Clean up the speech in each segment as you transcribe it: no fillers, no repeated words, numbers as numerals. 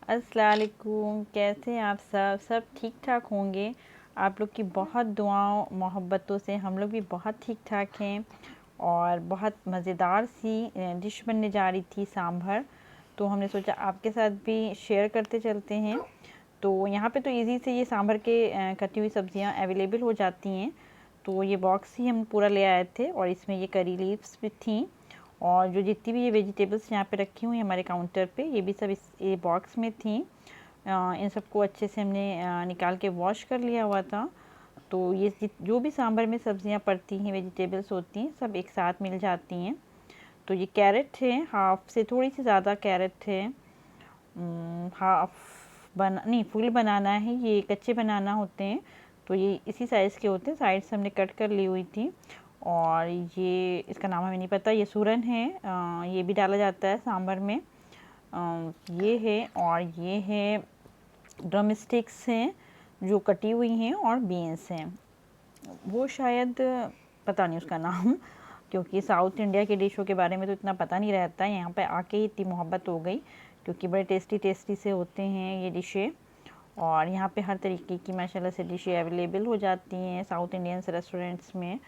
अस्सलाम वालेकुम। कैसे हैं आप सब ठीक ठाक होंगे। आप लोग की बहुत दुआओं मोहब्बतों से हम लोग भी बहुत ठीक ठाक हैं। और बहुत मज़ेदार सी डिश बनने जा रही थी, सांभर। तो हमने सोचा आपके साथ भी शेयर करते चलते हैं। तो यहाँ पे तो इजी से ये सांभर के कटी हुई सब्जियाँ अवेलेबल हो जाती हैं। तो ये बॉक्स ही हम पूरा ले आए थे और इसमें ये करी लीव्स भी थी। और जो जितनी भी ये वेजिटेबल्स यहाँ पे रखी हुई हमारे काउंटर पे, ये भी सब इस ये बॉक्स में थी। इन सबको अच्छे से हमने निकाल के वॉश कर लिया हुआ था। तो ये जो भी सांभर में सब्जियाँ पड़ती हैं, वेजिटेबल्स होती हैं, सब एक साथ मिल जाती हैं। तो ये कैरेट है, हाफ से थोड़ी सी ज़्यादा कैरेट है। हाफ नहीं, फुल बनाना है, ये कच्चे बनाना होते हैं। तो ये इसी साइज़ के होते हैं, साइड से हमने कट कर ली हुई थी। और ये इसका नाम हमें नहीं पता, ये सूरन है। ये भी डाला जाता है सांभर में। ये है, और ये है ड्रम स्टिक्स हैं जो कटी हुई हैं, और बीन्स हैं। वो शायद पता नहीं उसका नाम क्योंकि साउथ इंडिया के डिशों के बारे में तो इतना पता नहीं रहता है। यहाँ पे आके ही इतनी मोहब्बत हो गई क्योंकि बड़े टेस्टी टेस्टी से होते हैं ये डिशें। और यहाँ पे हर तरीके की माशाल्लाह से डिशें अवेलेबल हो जाती हैं साउथ इंडियंस रेस्टोरेंट्स में।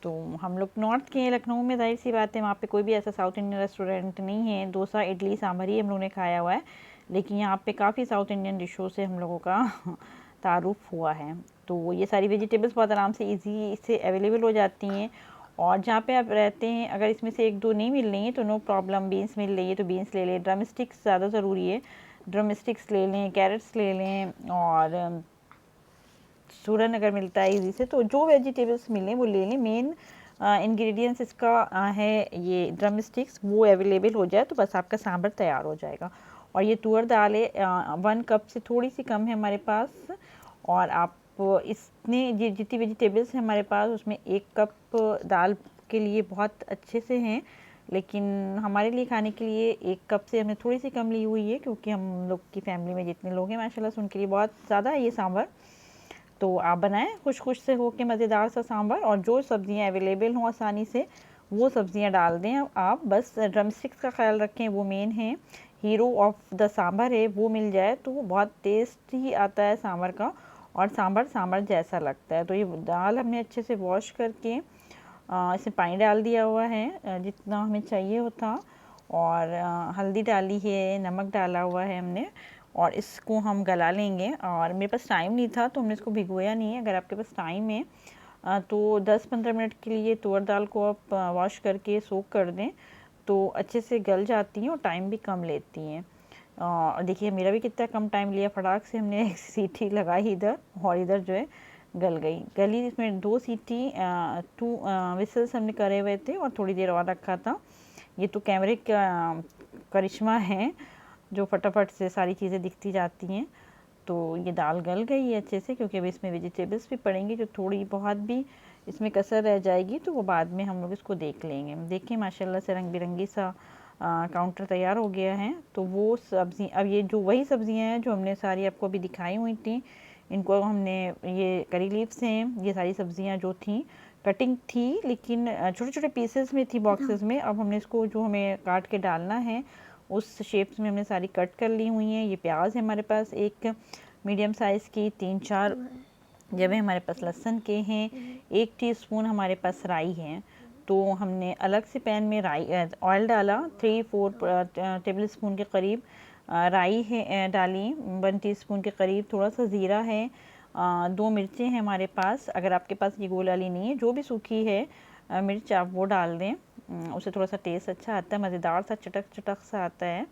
तो हम लोग नॉर्थ के लखनऊ में, जाहिर सी बात है, वहाँ पे कोई भी ऐसा साउथ इंडियन रेस्टोरेंट नहीं है। डोसा, इडली, सांभर ही हम लोगों ने खाया हुआ है। लेकिन यहाँ पे काफ़ी साउथ इंडियन डिशों से हम लोगों का तारुफ हुआ है। तो ये सारी वेजिटेबल्स बहुत आराम से इजी से अवेलेबल हो जाती हैं। और जहाँ पे आप रहते हैं, अगर इसमें से एक दो नहीं मिल रही हैं तो नो प्रॉब्लम, बीन्स मिल रही है तो बीन्स ले लें। ड्रम स्टिक्स ज़्यादा ज़रूरी है, ड्रम स्टिक्स ले लें, कैरेट्स ले लें। और सूरन अगर मिलता है इजी से तो जो वेजिटेबल्स मिलें वो ले लें। मेन इंग्रेडिएंट्स इसका है ये ड्रम स्टिक्स, वो अवेलेबल हो जाए तो बस आपका सांभर तैयार हो जाएगा। और ये तुअर दाल है, 1 कप से थोड़ी सी कम है हमारे पास। और आप इसमें जितनी वेजिटेबल्स हैं हमारे पास, उसमें 1 कप दाल के लिए बहुत अच्छे से हैं। लेकिन हमारे लिए खाने के लिए 1 कप से हमने थोड़ी सी कम ली हुई है क्योंकि हम लोग की फैमिली में जितने लोग हैं माशाल्लाह से उनके लिए बहुत ज़्यादा है ये सांभर। तो आप बनाएं खुश खुश से हो के मज़ेदार सा सांभर, और जो सब्ज़ियाँ अवेलेबल हों आसानी से वो सब्ज़ियाँ डाल दें आप। बस ड्रम स्टिक्स का ख्याल रखें, वो मेन है, हीरो ऑफ द सांभर है। वो मिल जाए तो बहुत टेस्ट ही आता है सांभर का, और सांभर सांभर जैसा लगता है। तो ये दाल हमने अच्छे से वॉश करके इसमें पानी डाल दिया हुआ है जितना हमें चाहिए होता। और हल्दी डाली है, नमक डाला हुआ है हमने, और इसको हम गला लेंगे। और मेरे पास टाइम नहीं था तो हमने इसको भिगोया नहीं है। अगर आपके पास टाइम है तो 10-15 मिनट के लिए तुअर दाल को आप वॉश करके सोक कर दें तो अच्छे से गल जाती हैं और टाइम भी कम लेती हैं। और देखिए मेरा भी कितना कम टाइम लिया, फटाक से हमने एक सीटी लगाई इधर, और इधर जो है गल गली। इसमें 2 सीटी 2 विसल्स हमने करे हुए थे और थोड़ी देर और रखा था। ये तो कैमरे का करिश्मा है जो फटाफट से सारी चीज़ें दिखती जाती हैं। तो ये दाल गल गई है अच्छे से क्योंकि अब इसमें वेजिटेबल्स भी पड़ेंगी, जो थोड़ी बहुत भी इसमें कसर रह जाएगी तो वो बाद में हम लोग इसको देख लेंगे। देखिए माशाल्लाह से रंग बिरंगी सा काउंटर तैयार हो गया है। तो वो सब्ज़ी, अब ये जो वही सब्ज़ियाँ हैं जो हमने सारी आपको अभी दिखाई हुई थी, इनको हमने, ये करी लीव्स हैं, ये सारी सब्ज़ियाँ जो थी कटिंग थी लेकिन छोटे छोटे पीसेस में थी बॉक्सेस में। अब हमने इसको जो हमें काट के डालना है उस शेप्स में हमने सारी कट कर ली हुई हैं। ये प्याज है हमारे पास एक मीडियम साइज़ की, 3-4 जबे हमारे पास लहसुन के हैं, 1 टीस्पून हमारे पास राई है। तो हमने अलग से पैन में राई ऑयल डाला, 3-4 टेबल स्पून के करीब राई है डाली, 1 टीस्पून के करीब थोड़ा सा ज़ीरा है, 2 मिर्चें हैं हमारे पास। अगर आपके पास ये गोल वाली नहीं है, जो भी सूखी है मिर्च आप वो डाल दें, उससे थोड़ा सा टेस्ट अच्छा आता है, मज़ेदार सा चटक चटक सा आता है।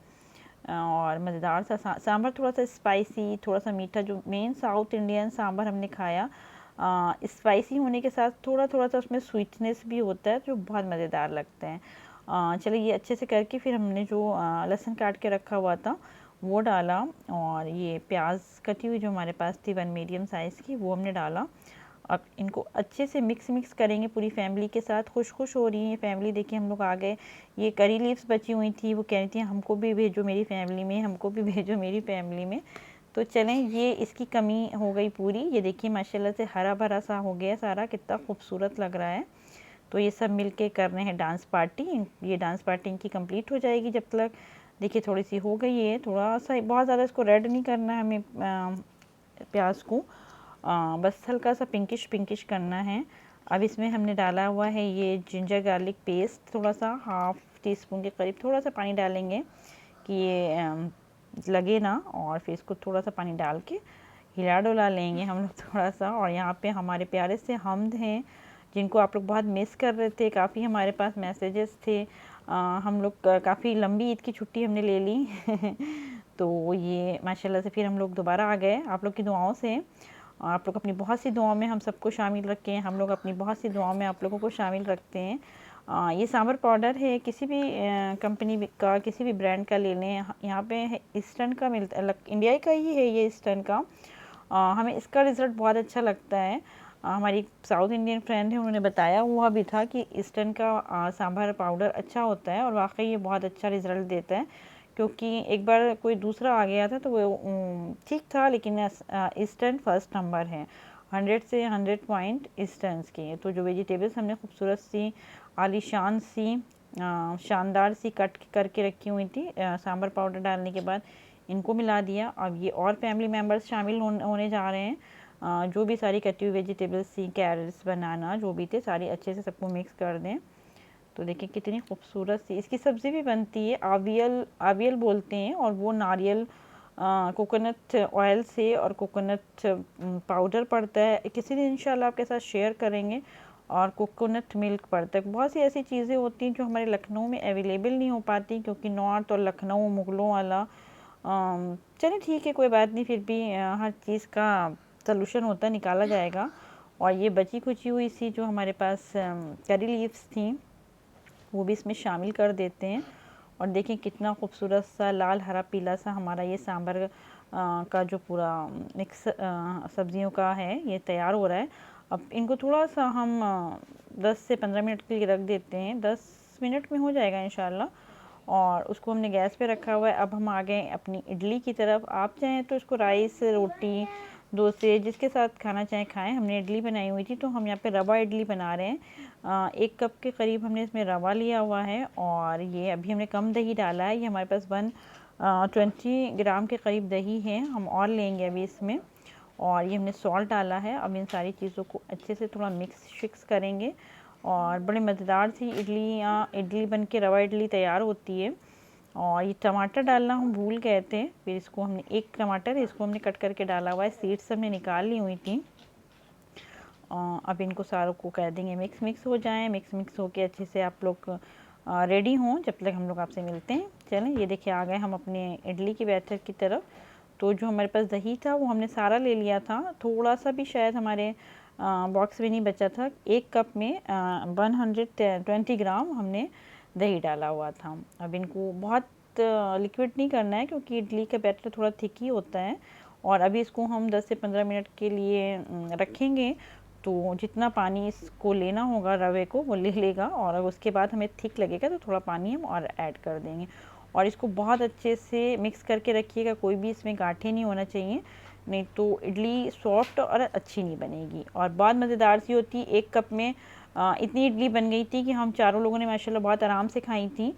और मज़ेदार सा सांभर थोड़ा सा स्पाइसी, थोड़ा सा मीठा, जो मेन साउथ इंडियन सांभर हमने खाया स्पाइसी होने के साथ थोड़ा थोड़ा सा उसमें स्वीटनेस भी होता है जो बहुत मज़ेदार लगता है। चलिए ये अच्छे से करके फिर हमने जो लहसुन काट के रखा हुआ था वो डाला, और ये प्याज कटी हुई जो हमारे पास थी 1 मीडियम साइज़ की, वो हमने डाला। अब इनको अच्छे से मिक्स करेंगे पूरी फैमिली के साथ। खुश हो रही है फैमिली, देखिए हम लोग आ गए। ये करी लीव्स बची हुई थी, वो कह रही थी हमको भी भेजो मेरी फैमिली में, हमको भी भेजो मेरी फैमिली में। तो चलें, ये इसकी कमी हो गई पूरी। ये देखिए माशाल्लाह से हरा भरा सा हो गया सारा, कितना खूबसूरत लग रहा है। तो ये सब मिल के कर रहे हैं डांस पार्टी। ये डांस पार्टी इनकी कंप्लीट हो जाएगी जब तक देखिए थोड़ी सी हो गई है, थोड़ा सा, बहुत ज़्यादा इसको रेड नहीं करना है हमें प्याज को, बस हल्का सा पिंकिश पिंकिश करना है। अब इसमें हमने डाला हुआ है ये जिंजर गार्लिक पेस्ट, थोड़ा सा 1/2 टीस्पून के करीब, थोड़ा सा पानी डालेंगे कि ये लगे ना, और फिर इसको थोड़ा सा पानी डाल के हिला डुला लेंगे हम लोग थोड़ा सा। और यहाँ पे हमारे प्यारे से हमद हैं जिनको आप लोग बहुत मिस कर रहे थे, काफ़ी हमारे पास मैसेजेस थे। हम लोग काफ़ी लंबी ईद की छुट्टी हमने ले ली तो ये माशाल्लाह से फिर हम लोग दोबारा आ गए आप लोग की दुआओं से। आप लोग अपनी बहुत सी दुआओं में हम सबको शामिल रखें, हम लोग अपनी बहुत सी दुआओं में आप लोगों को शामिल रखते हैं। ये सांभर पाउडर है, किसी भी कंपनी का, किसी भी ब्रांड का ले लें। यहाँ पे ईस्टर्न का मिलता, इंडिया का ही है ये ईस्टर्न का। हमें इसका रिज़ल्ट बहुत अच्छा लगता है। हमारी साउथ इंडियन फ्रेंड है, उन्होंने बताया हुआ भी था कि ईस्टर्न का सांभर पाउडर अच्छा होता है, और वाकई ये बहुत अच्छा रिज़ल्ट देता है। क्योंकि एक बार कोई दूसरा आ गया था तो वो ठीक था, लेकिन ईस्टर्न फर्स्ट नंबर है, 100 से 100 पॉइंट ईस्टर्न्स के। तो जो वेजिटेबल्स हमने खूबसूरत सी, आलीशान सी, शानदार सी कट करके रखी हुई थी, सांभर पाउडर डालने के बाद इनको मिला दिया। अब ये और फैमिली मेम्बर्स शामिल होने जा रहे हैं। जो भी सारी कटी हुई वेजिटेबल्स थी, कैरेट्स, बनाना, जो भी थे, सारी अच्छे से सबको मिक्स कर दें। तो देखिए कितनी खूबसूरत सी इसकी सब्ज़ी भी बनती है, आवियल बोलते हैं, और वो नारियल कोकोनट ऑयल से और कोकोनट पाउडर पड़ता है, किसी दिन इंशाल्लाह आपके साथ शेयर करेंगे। और कोकोनट मिल्क पड़ता है। बहुत सी ऐसी चीज़ें होती हैं जो हमारे लखनऊ में अवेलेबल नहीं हो पाती, क्योंकि नॉर्थ और लखनऊ मुग़लों वाला, चलिए ठीक है, कोई बात नहीं, फिर भी हर चीज़ का सलूशन होता है, निकाला जाएगा। और ये बची खुची हुई सी जो हमारे पास करी लीव्स थी, वो भी इसमें शामिल कर देते हैं। और देखें कितना खूबसूरत सा लाल हरा पीला सा हमारा ये सांभर का जो पूरा मिक्स सब्जियों का है, ये तैयार हो रहा है। अब इनको थोड़ा सा हम 10 से 15 मिनट के लिए रख देते हैं, 10 मिनट में हो जाएगा इंशाल्लाह। और उसको हमने गैस पे रखा हुआ है। अब हम आ गए अपनी इडली की तरफ। आप चाहें तो इसको राइस, रोटी, डोसे, जिसके साथ खाना चाहें खाएं। हमने इडली बनाई हुई थी, तो हम यहाँ पे रवा इडली बना रहे हैं। 1 कप के करीब हमने इसमें रवा लिया हुआ है, और ये अभी हमने कम दही डाला है। ये हमारे पास 120 ग्राम के करीब दही है, हम और लेंगे अभी इसमें। और ये हमने सॉल्ट डाला है। अब इन सारी चीज़ों को अच्छे से थोड़ा मिक्स शिक्स करेंगे, और बड़े मज़ेदार सी इडली बन के रवा इडली तैयार होती है। और ये टमाटर डालना हम भूल गए थे, फिर इसको हमने, 1 टमाटर है, इसको हमने कट करके डाला हुआ है, सीड्स हमने निकाल ली हुई थी। अब इनको सारों को कह देंगे मिक्स हो जाएं, मिक्स हो के अच्छे से आप लोग रेडी हों, जब तक हम लोग आपसे मिलते हैं। चलें, ये देखिए आ गए हम अपने इडली के बैटर की तरफ। तो जो हमारे पास दही था वो हमने सारा ले लिया था, थोड़ा सा भी शायद हमारे बॉक्स में नहीं बचा था। 1 कप में 120 ग्राम हमने दही डाला हुआ था। अब इनको बहुत लिक्विड नहीं करना है, क्योंकि इडली का बैटर थोड़ा थिक ही होता है। और अभी इसको हम 10 से 15 मिनट के लिए रखेंगे, तो जितना पानी इसको लेना होगा रवे को वो ले लेगा, और उसके बाद हमें थिक लगेगा तो थोड़ा पानी हम और ऐड कर देंगे। और इसको बहुत अच्छे से मिक्स करके रखिएगा, कोई भी इसमें गांठें नहीं होना चाहिए, नहीं तो इडली सॉफ्ट और अच्छी नहीं बनेगी। और बहुत मज़ेदार सी होती। 1 कप में इतनी इडली बन गई थी कि हम चारों लोगों ने माशाल्लाह बहुत आराम से खाई थी।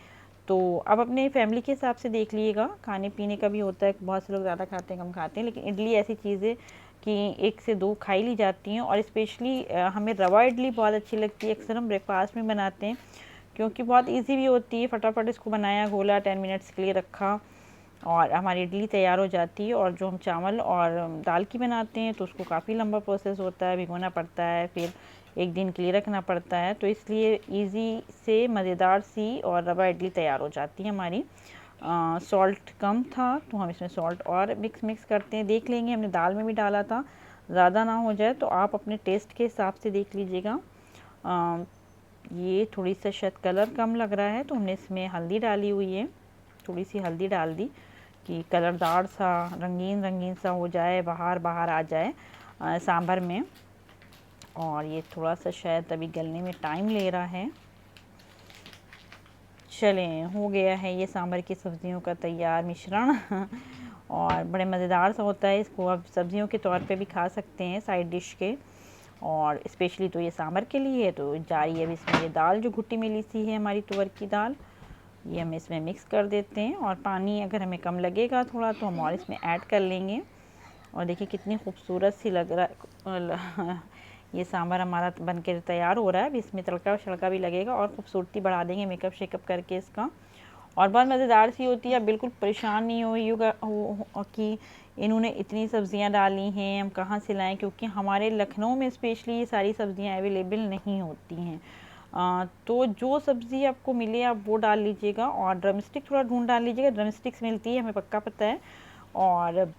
तो अब अपने फैमिली के हिसाब से देख लीजिएगा, खाने पीने का भी होता है, बहुत से लोग ज़्यादा खाते हैं, कम खाते हैं, लेकिन इडली ऐसी चीज़ है कि 1 से 2 खाई ली जाती हैं। और स्पेशली हमें रवा इडली बहुत अच्छी लगती है, अक्सर हम ब्रेकफास्ट में बनाते हैं, क्योंकि बहुत इजी भी होती है, फटाफट इसको बनाया, घोला, 10 मिनट्स के लिए रखा, और हमारी इडली तैयार हो जाती है। और जो हम चावल और दाल की बनाते हैं तो उसको काफ़ी लंबा प्रोसेस होता है, भिगोना पड़ता है, फिर 1 दिन के लिए रखना पड़ता है। तो इसलिए इजी से मज़ेदार सी और रवा इडली तैयार हो जाती है हमारी। सॉल्ट कम था तो हम इसमें सॉल्ट और मिक्स करते हैं, देख लेंगे, हमने दाल में भी डाला था, ज़्यादा ना हो जाए तो आप अपने टेस्ट के हिसाब से देख लीजिएगा। ये थोड़ी सा शायद कलर कम लग रहा है, तो हमने इसमें हल्दी डाली हुई है, थोड़ी सी हल्दी डाल दी कि कलरदार सा, रंगीन सा हो जाए, बाहर आ जाए सांभर में। और ये थोड़ा सा शायद अभी गलने में टाइम ले रहा है। चलें, हो गया है ये सांभर की सब्जियों का तैयार मिश्रण और बड़े मज़ेदार सा होता है। इसको आप सब्जियों के तौर पे भी खा सकते हैं, साइड डिश के, और स्पेशली तो ये सांभर के लिए है। तो जा रही है अभी इसमें ये दाल जो घुट्टी मिली सी है हमारी तुअर की दाल, ये हम इसमें मिक्स कर देते हैं और पानी अगर हमें कम लगेगा थोड़ा तो हम और इसमें ऐड कर लेंगे। और देखिए कितनी खूबसूरत सी लग रहा है ये सांभर हमारा बन के तैयार हो रहा है। अभी इसमें तड़का शड़का भी लगेगा और खूबसूरती बढ़ा देंगे मेकअप शेकअप करके इसका। और बहुत मज़ेदार सी होती है। बिल्कुल परेशान नहीं होइएगा कि इन्होंने इतनी सब्ज़ियां डाली हैं, हम कहाँ से लाएं, क्योंकि हमारे लखनऊ में स्पेशली ये सारी सब्ज़ियां अवेलेबल नहीं होती हैं। तो जो सब्ज़ी आपको मिले आप वो डाल लीजिएगा। और ड्रमस्टिक थोड़ा ढूंढ डाल लीजिएगा, ड्रमस्टिक्स मिलती है हमें पक्का पता है। और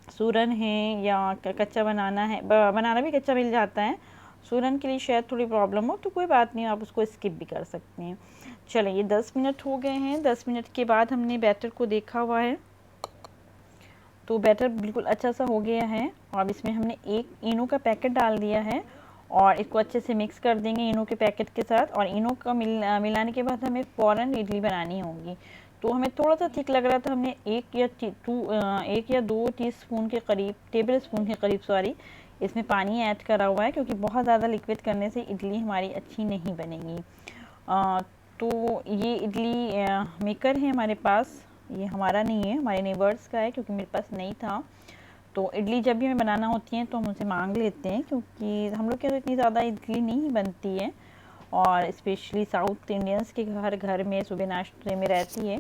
सूरन है या कच्चा बनाना है, बनाना भी कच्चा मिल जाता है। सूरन के लिए शायद थोड़ी प्रॉब्लम हो तो कोई बात नहीं, आप उसको स्किप भी कर सकते हैं। चलें, ये 10 मिनट हो गए हैं। 10 मिनट के बाद हमने बैटर को देखा हुआ है तो बैटर बिल्कुल अच्छा सा हो गया है। और अब इसमें हमने एक इनो का पैकेट डाल दिया है और इसको अच्छे से मिक्स कर देंगे इनो के पैकेट के साथ। और इनो का मिलाने के बाद हमें फ़ौरन इडली बनानी होगी। तो हमें थोड़ा सा थिक लग रहा था, हमने एक या दो टीस्पून के करीब, टेबल स्पून के करीब सॉरी, इसमें पानी ऐड करा हुआ है, क्योंकि बहुत ज़्यादा लिक्विड करने से इडली हमारी अच्छी नहीं बनेगी। तो ये इडली मेकर है हमारे पास, ये हमारा नहीं है, हमारे नेबर्स का है, क्योंकि मेरे पास नहीं था। तो इडली जब भी हमें बनाना होती है तो हम उनसे मांग लेते हैं, क्योंकि हम लोग के तो इतनी ज़्यादा इडली नहीं बनती है। और स्पेशली साउथ इंडियंस के घर घर में सुबह नाश्ते में रहती है,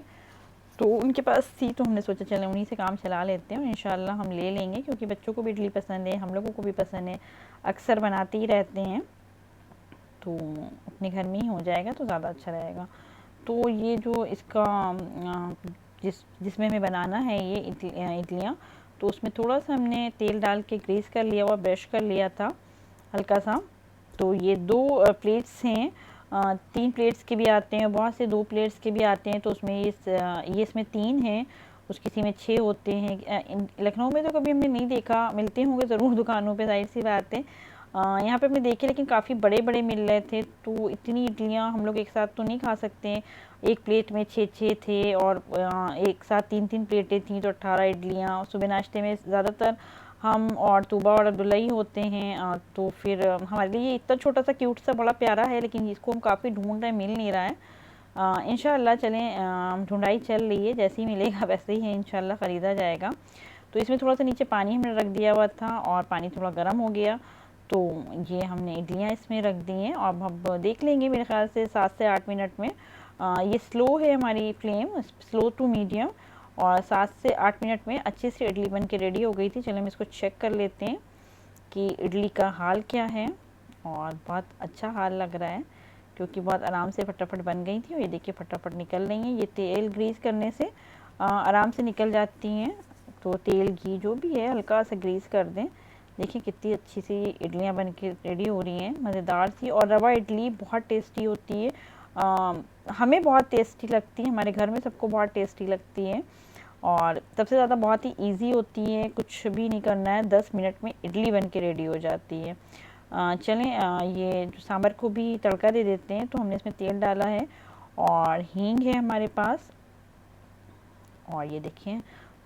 तो उनके पास थी तो हमने सोचा चलें उन्हीं से काम चला लेते हैं। और इंशाल्लाह हम ले लेंगे, क्योंकि बच्चों को भी इडली पसंद है, हम लोगों को भी पसंद है, अक्सर बनाते ही रहते हैं। तो अपने घर में ही हो जाएगा तो ज़्यादा अच्छा रहेगा। तो ये जो इसका जिसमें हमें बनाना है ये इडलियाँ, तो उसमें थोड़ा सा हमने तेल डाल के ग्रीस कर लिया हुआ, ब्रश कर लिया था हल्का सा। तो ये 2 प्लेट्स हैं, 3 प्लेट्स के भी आते हैं, बहुत से 2 प्लेट्स के भी आते हैं। तो उसमें ये इसमें 3 हैं, उस किसी में 6 होते हैं। लखनऊ में तो कभी हमने नहीं देखा, मिलते होंगे ज़रूर दुकानों पे, जाहिर सी बात है। यहाँ पे हमने देखे लेकिन काफ़ी बड़े बड़े मिल रहे थे, तो इतनी इडलियाँ हम लोग एक साथ तो नहीं खा सकते। एक प्लेट में 6 थे और एक साथ 3 प्लेटें थीं, तो 18 इडलियाँ। सुबह नाश्ते में ज़्यादातर हम और तूबा और अब्दुल्ला ही होते हैं। तो फिर हमारे लिए ये इतना छोटा सा क्यूट सा बड़ा प्यारा है, लेकिन इसको हम काफ़ी ढूंढ रहे हैं, मिल नहीं रहा है। इंशाल्लाह चलें, ढूंढाई चल रही है, जैसे ही मिलेगा वैसे ही इंशाल्लाह ख़रीदा जाएगा। तो इसमें थोड़ा सा नीचे पानी हमने रख दिया हुआ था और पानी थोड़ा गर्म हो गया, तो ये हमने इडलियाँ इसमें रख दी हैं। और अब देख लेंगे मेरे ख्याल से 7 से 8 मिनट में। ये स्लो है हमारी फ्लेम, स्लो टू मीडियम, और 7 से 8 मिनट में अच्छे से इडली बन के रेडी हो गई थी। चलो हम इसको चेक कर लेते हैं कि इडली का हाल क्या है। और बहुत अच्छा हाल लग रहा है, क्योंकि बहुत आराम से फटाफट बन गई थी। और ये देखिए फटाफट निकल रही हैं, ये तेल ग्रीस करने से आराम से निकल जाती हैं। तो तेल घी जो भी है हल्का सा ग्रीस कर दें। देखिए कितनी अच्छी सी इडलियाँ बन के रेडी हो रही हैं, मज़ेदार सी। और रवा इडली बहुत टेस्टी होती है, हमें बहुत टेस्टी लगती है, हमारे घर में सबको बहुत टेस्टी लगती है। और सबसे ज़्यादा बहुत ही इजी होती है, कुछ भी नहीं करना है, 10 मिनट में इडली बन के रेडी हो जाती है। चलें, ये जो सांभर को भी तड़का दे देते हैं। तो हमने इसमें तेल डाला है और हींग है हमारे पास, और ये देखिए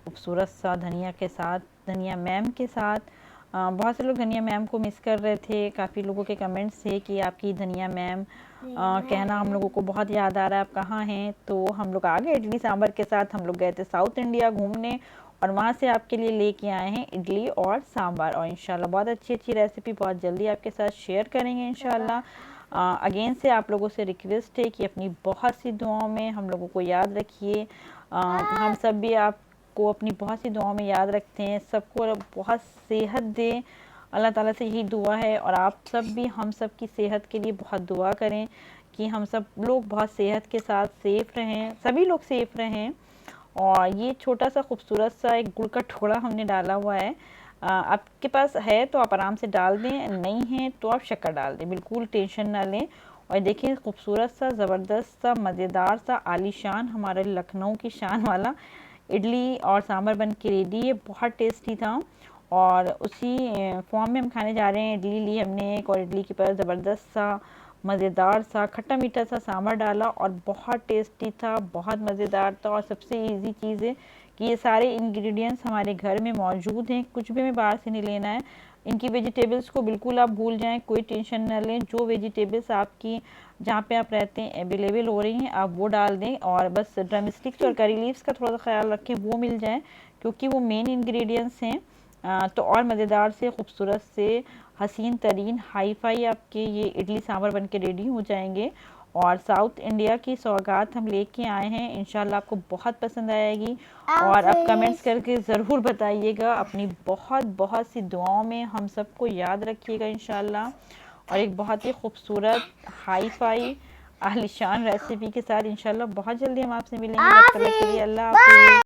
खूबसूरत सा धनिया के साथ, धनिया मैम के साथ। बहुत से लोग धनिया मैम को मिस कर रहे थे, काफ़ी लोगों के कमेंट्स थे कि आपकी धनिया मैम कहना हम लोगों को बहुत याद आ रहा है, आप कहाँ हैं। तो हम लोग आ गए इडली सांभर के साथ, हम लोग गए थे साउथ इंडिया घूमने, और वहाँ से आपके लिए लेके आए हैं इडली और सांभर। और इंशाल्लाह बहुत अच्छी अच्छी रेसिपी बहुत जल्दी आपके साथ शेयर करेंगे इंशाल्लाह। अगेन से आप लोगों से रिक्वेस्ट है कि अपनी बहुत सी दुआओं में हम लोगों को याद रखिए। हम सब भी आपको अपनी बहुत सी दुआओं में याद रखते हैं, सबको बहुत सेहत दे, अल्लाह ताला से यही दुआ है। और आप सब भी हम सब की सेहत के लिए बहुत दुआ करें कि हम सब लोग बहुत सेहत के साथ सेफ़ रहें, सभी लोग सेफ़ रहें। और ये छोटा सा खूबसूरत सा एक गुड़ का टुकड़ा हमने डाला हुआ है, आपके पास है तो आप आराम से डाल दें, नहीं है तो आप शक्कर डाल दें, बिल्कुल टेंशन ना लें। और देखिए खूबसूरत सा, ज़बरदस्त सा, मज़ेदार सा, आलीशान, हमारे लखनऊ की शान वाला इडली और सांभर बन के रेडी है, बहुत टेस्टी था। और उसी फॉर्म में हम खाने जा रहे हैं। इडली ली हमने एक, और इडली के ऊपर ज़बरदस्त सा, मज़ेदार सा, खट्टा मीठा सा सांभर डाला, और बहुत टेस्टी था, बहुत मज़ेदार था। और सबसे इजी चीज़ है कि ये सारे इंग्रेडिएंट्स हमारे घर में मौजूद हैं, कुछ भी हमें बाहर से नहीं लेना है। इनकी वेजिटेबल्स को बिल्कुल आप भूल जाएं, कोई टेंशन न लें। जो वेजिटेबल्स आपकी जहाँ पे आप रहते हैं अवेलेबल हो रही हैं आप वो डाल दें, और बस ड्रम स्टिक्स और करी लीव्स का थोड़ा सा ख्याल रखें वो मिल जाए, क्योंकि वो मेन इंग्रेडिएंट्स हैं। तो और मज़ेदार से, खूबसूरत से, हसीन तरीन हाई फाई आपके ये इडली सांभर बन के रेडी हो जाएंगे। और साउथ इंडिया की सौगात हम लेके आए हैं, इंशाल्लाह आपको बहुत पसंद आएगी। और आप कमेंट्स करके ज़रूर बताइएगा। अपनी बहुत बहुत सी दुआओं में हम सबको याद रखिएगा इंशाल्लाह। और एक बहुत ही खूबसूरत हाई फाई आलिशान रेसिपी के साथ इंशाल्लाह बहुत जल्दी हम आपसे मिलेंगे। तब तक के लिए अल्लाह हाफ़िज़।